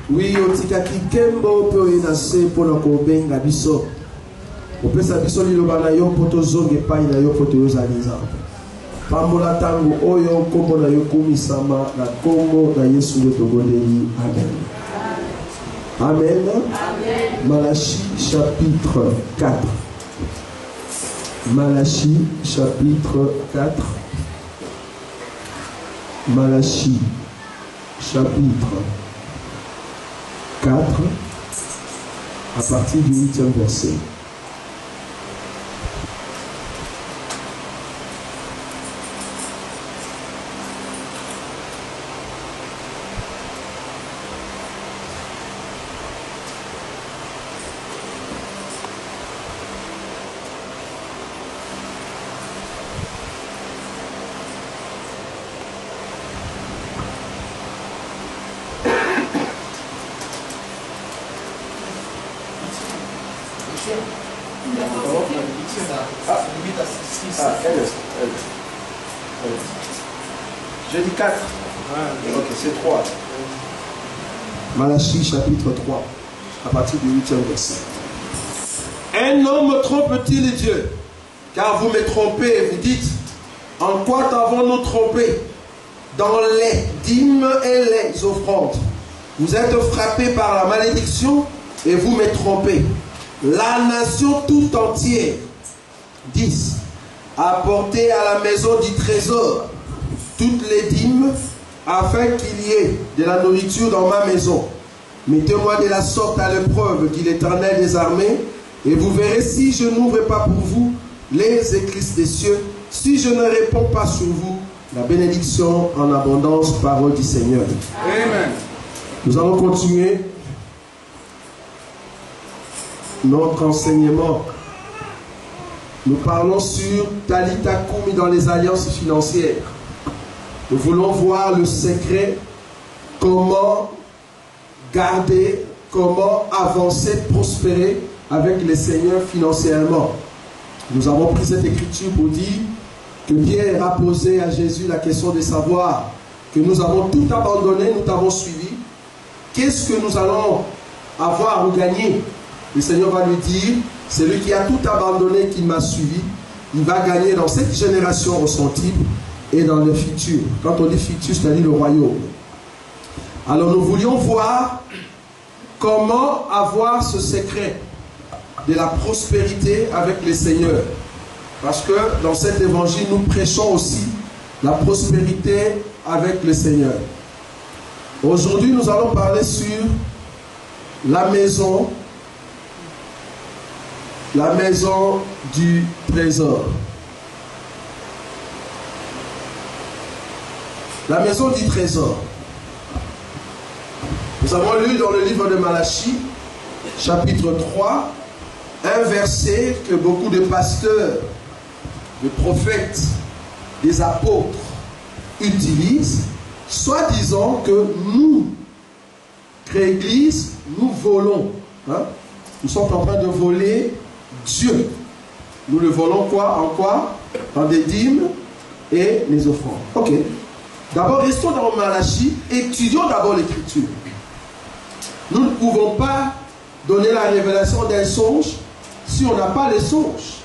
Oui, otikaki kembo pe inase pona kobenga biso. Opesa biso liloba na yo poto zonge pai na yo poto yozaliza. Pambola tango oyo kombo na yo kumisama na kombo na Yesu togoleli. Amen. Amen. Amen. Malachie chapitre 4. Malachie chapitre 4. Malachie chapitre 4 à partir du 8e verset. J'ai dit 4. Ok, c'est 3. Malachie chapitre 3, à partir du 8e verset. Un homme trompe-t-il Dieu? Car vous me trompez et vous dites, en quoi t'avons-nous trompé? Dans les dîmes et les offrandes. Vous êtes frappés par la malédiction et vous me trompez. La nation tout entière, 10, apportez à la maison du trésor toutes les dîmes, afin qu'il y ait de la nourriture dans ma maison. Mettez-moi de la sorte à l'épreuve, dit l'Éternel des armées, et vous verrez si je n'ouvre pas pour vous les écluses des cieux, si je ne réponds pas sur vous la bénédiction en abondance, parole du Seigneur. Amen. Nous allons continuer notre enseignement. Nous parlons sur Talitha Kumi dans les alliances financières. Nous voulons voir le secret, comment garder, comment avancer, prospérer avec le Seigneur financièrement. Nous avons pris cette écriture pour dire que Pierre a posé à Jésus la question de savoir que nous avons tout abandonné, nous t'avons suivi. Qu'est-ce que nous allons avoir ou gagner? Le Seigneur va lui dire, celui qui a tout abandonné, qui m'a suivi, il va gagner dans cette génération au centime et dans le futur. Quand on dit futur, c'est-à-dire le royaume. Alors nous voulions voir comment avoir ce secret de la prospérité avec le Seigneur. Parce que dans cet évangile, nous prêchons aussi la prospérité avec le Seigneur. Aujourd'hui, nous allons parler sur la maison du trésor. La maison du trésor. Nous avons lu dans le livre de Malachie, chapitre 3, un verset que beaucoup de pasteurs, de prophètes, des apôtres utilisent, soit disant que nous, Église, nous volons. Hein? Nous sommes en train de voler Dieu. Nous le volons quoi? En quoi? Dans des dîmes et les offrandes. Ok. D'abord, restons dans Malachie, étudions d'abord l'écriture. Nous ne pouvons pas donner la révélation d'un songe si on n'a pas les songes.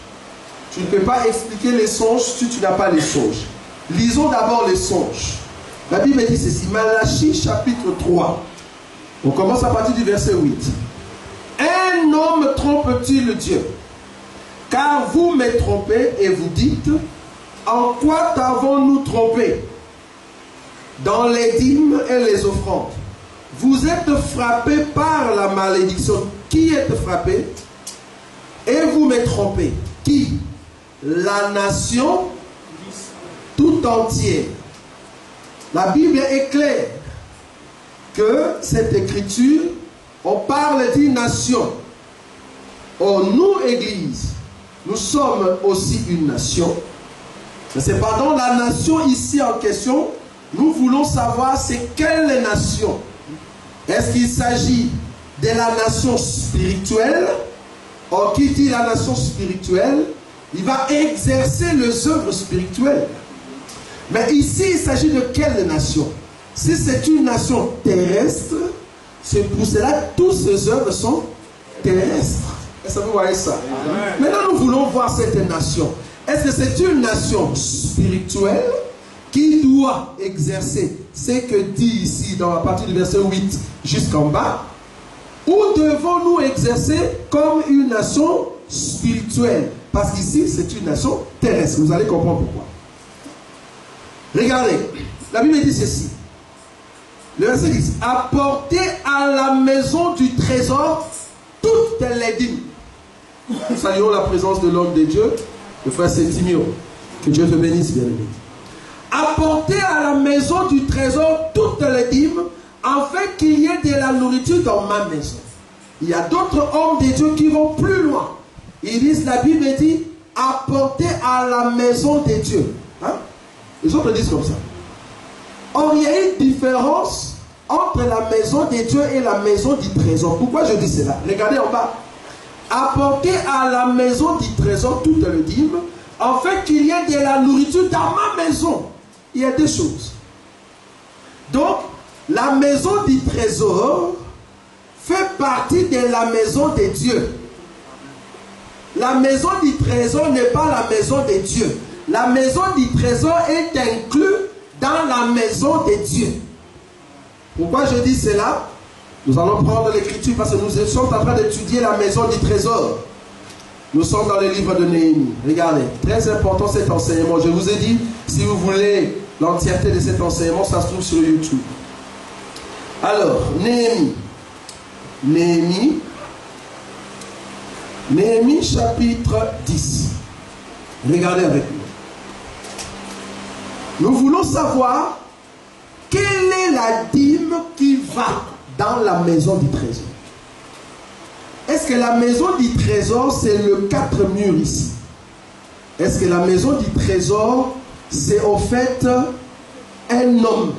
Tu ne peux pas expliquer les songes si tu n'as pas les songes. Lisons d'abord les songes. La Bible dit ceci, Malachie chapitre 3. On commence à partir du verset 8. Un homme trompe-t-il Dieu? Car vous me trompez et vous dites, en quoi t'avons-nous trompé? Dans les dîmes et les offrandes. Vous êtes frappés par la malédiction. Qui est frappé? Et vous me trompez. Qui? La nation tout entière. La Bible est claire que cette écriture, on parle d'une nation. Or, nous, Église, nous sommes aussi une nation. Mais cependant, la nation ici en question, nous voulons savoir c'est quelle nation. Est-ce qu'il s'agit de la nation spirituelle? Or, qui dit la nation spirituelle, il va exercer les œuvres spirituelles. Mais ici, il s'agit de quelle nation? Si c'est une nation terrestre, C'est pour cela que toutes ces œuvres sont terrestres. Est-ce que vous voyez ça? Amen. Maintenant, nous voulons voir cette nation. Est-ce que c'est une nation spirituelle qui doit exercer ce que dit ici dans la partie du verset 8 jusqu'en bas, ou devons-nous exercer comme une nation spirituelle? Parce qu'ici, c'est une nation terrestre. Vous allez comprendre pourquoi. Regardez, la Bible dit ceci. Le verset 10. Apportez à la maison du trésor toutes les dîmes. Nous saluons la présence de l'homme de Dieu, le frère Saint-Timio. Que Dieu te bénisse, bien-aimé. Apportez à la maison du trésor toutes les dîmes, afin qu'il y ait de la nourriture dans ma maison. Il y a d'autres hommes de Dieu qui vont plus loin. Ils disent, la Bible dit, apportez à la maison de Dieu. Hein? Les autres disent comme ça. Or, il y a une différence entre la maison de Dieu et la maison du trésor. Pourquoi je dis cela? Regardez en bas. Apportez à la maison du trésor toutes les dîmes, afin qu'il y ait de la nourriture dans ma maison. Il y a deux choses. Donc, la maison du trésor fait partie de la maison de Dieu. La maison du trésor n'est pas la maison de Dieu. La maison du trésor est inclue dans la maison de Dieu. Pourquoi je dis cela? Nous allons prendre l'écriture parce que nous sommes en train d'étudier la maison du trésor. Nous sommes dans le livre de Néhémie. Regardez, très important cet enseignement. Je vous ai dit, si vous voulez l'entièreté de cet enseignement, ça se trouve sur YouTube. Alors, Néhémie chapitre 10. Regardez avec nous. Nous voulons savoir quelle est la dîme qui va dans la maison du trésor. Est-ce que la maison du trésor, c'est le 4 murs ici? Est-ce que la maison du trésor, c'est au fait un homme?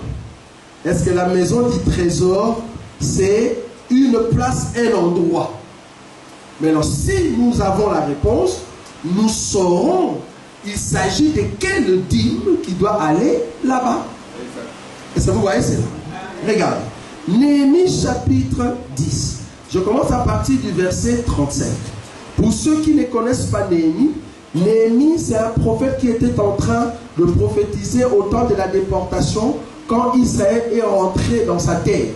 Est-ce que la maison du trésor, c'est une place, un endroit? Maintenant, si nous avons la réponse, nous saurons il s'agit de quelle dîme qui doit aller là-bas. Est-ce que vous voyez cela? Regardez. Néhémie chapitre 10. Je commence à partir du verset 35. Pour ceux qui ne connaissent pas Néhémie, Néhémie c'est un prophète qui était en train de prophétiser au temps de la déportation quand Israël est rentré dans sa terre.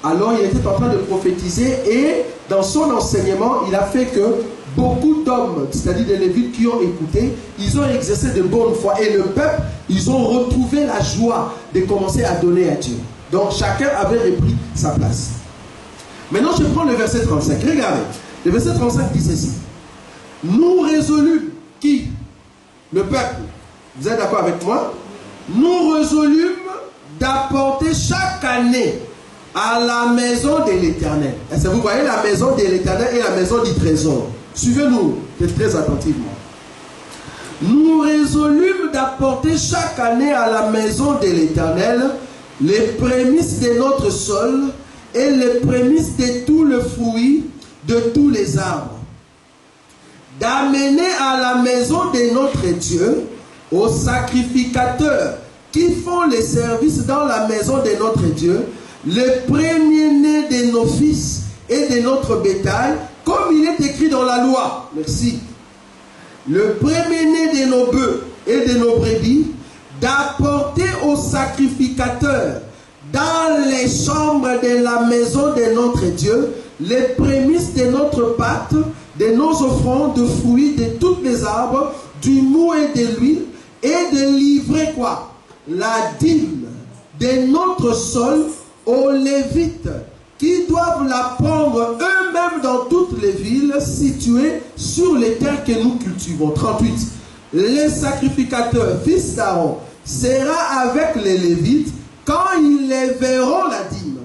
Alors il était en train de prophétiser et dans son enseignement, il a fait que beaucoup d'hommes, c'est-à-dire des Lévites qui ont écouté, ils ont exercé de bonne foi et le peuple, ils ont retrouvé la joie de commencer à donner à Dieu. Donc chacun avait repris sa place. Maintenant je prends le verset 35. Regardez, le verset 35 dit ceci. Nous résolûmes, qui? Le peuple. Vous êtes d'accord avec moi? Nous résolûmes d'apporter chaque année à la maison de l'Éternel. Est-ce que vous voyez la maison de l'Éternel et la maison du trésor? Suivez-nous très attentivement. Nous résolûmes d'apporter chaque année à la maison de l'Éternel les prémices de notre sol et les prémices de tout le fruit de tous les arbres. D'amener à la maison de notre Dieu aux sacrificateurs qui font les services dans la maison de notre Dieu, le premier-né de nos fils et de notre bétail, comme il est écrit dans la loi. Merci. Le premier-né de nos bœufs et de nos brebis, d'apporter aux sacrificateurs dans les chambres de la maison de notre Dieu les prémices de notre pâte, de nos offrandes de fruits de tous les arbres, du mou et de l'huile, et de livrer quoi? La dîme de notre sol aux Lévites, qui doivent la prendre eux-mêmes dans toutes les villes situées sur les terres que nous cultivons. 38. Les sacrificateurs, fils d'Aaron, sera avec les Lévites quand ils les verront la dîme.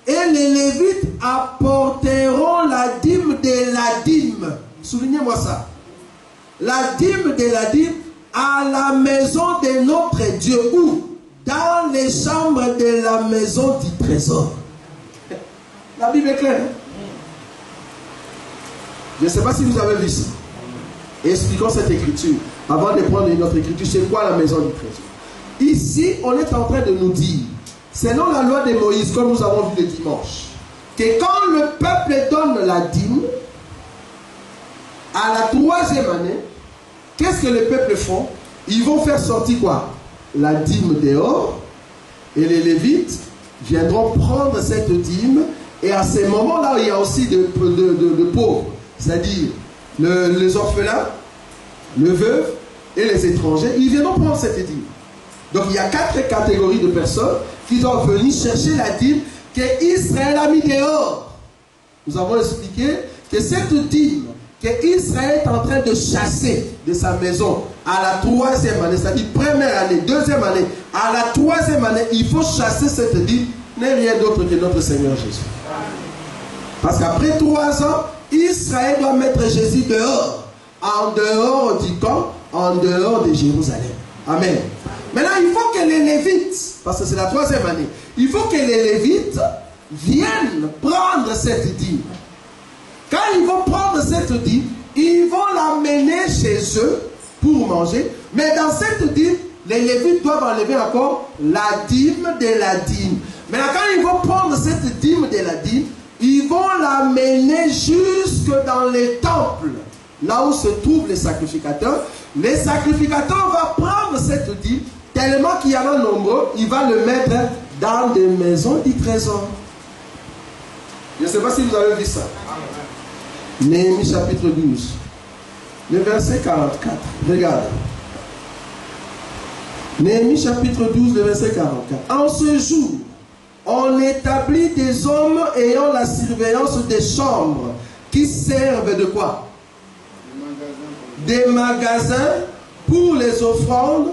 Et les Lévites apporteront la dîme de la dîme. Soulignez-moi ça. La dîme de la dîme à la maison de notre Dieu. Où? Dans les chambres de la maison du trésor. La Bible est claire. Je ne sais pas si vous avez vu ça. Expliquons cette écriture. Avant de prendre notre écriture, c'est quoi la maison du trésor? Ici, on est en train de nous dire, selon la loi de Moïse, comme nous avons vu le dimanche, que quand le peuple donne la dîme, à la 3e année, qu'est-ce que les peuples font? Ils vont faire sortir quoi? La dîme dehors, et les Lévites viendront prendre cette dîme, et à ces moments-là, il y a aussi de pauvres, c'est-à-dire les orphelins, le veuve et les étrangers, ils viendront prendre cette dîme. Donc il y a 4 catégories de personnes qui doivent venir chercher la dîme qu'Israël a mis dehors. Nous avons expliqué que cette dîme qu'Israël est en train de chasser de sa maison à la 3e année, c'est-à-dire première année, 2e année, à la 3e année, il faut chasser cette dîme, n'est rien d'autre que notre Seigneur Jésus. Parce qu'après 3 ans, Israël doit mettre Jésus dehors, en dehors du camp, en dehors de Jérusalem. Amen. Maintenant, il faut que les Lévites, parce que c'est la 3e année, il faut que les Lévites viennent prendre cette dîme. Quand ils vont prendre cette dîme, ils vont l'amener chez eux pour manger. Mais dans cette dîme, les Lévites doivent enlever encore la dîme de la dîme. Maintenant, quand ils vont prendre cette dîme de la dîme, ils vont l'amener jusque dans les temples, là où se trouvent les sacrificateurs. Les sacrificateurs vont prendre cette dîme, tellement qu'il y en a nombreux, il va le mettre dans des maisons du trésor. Je ne sais pas si vous avez vu ça. Néhémie chapitre 12, le verset 44. Regarde. Néhémie chapitre 12, le verset 44. En ce jour, on établit des hommes ayant la surveillance des chambres qui servent de quoi? Des magasins pour les offrandes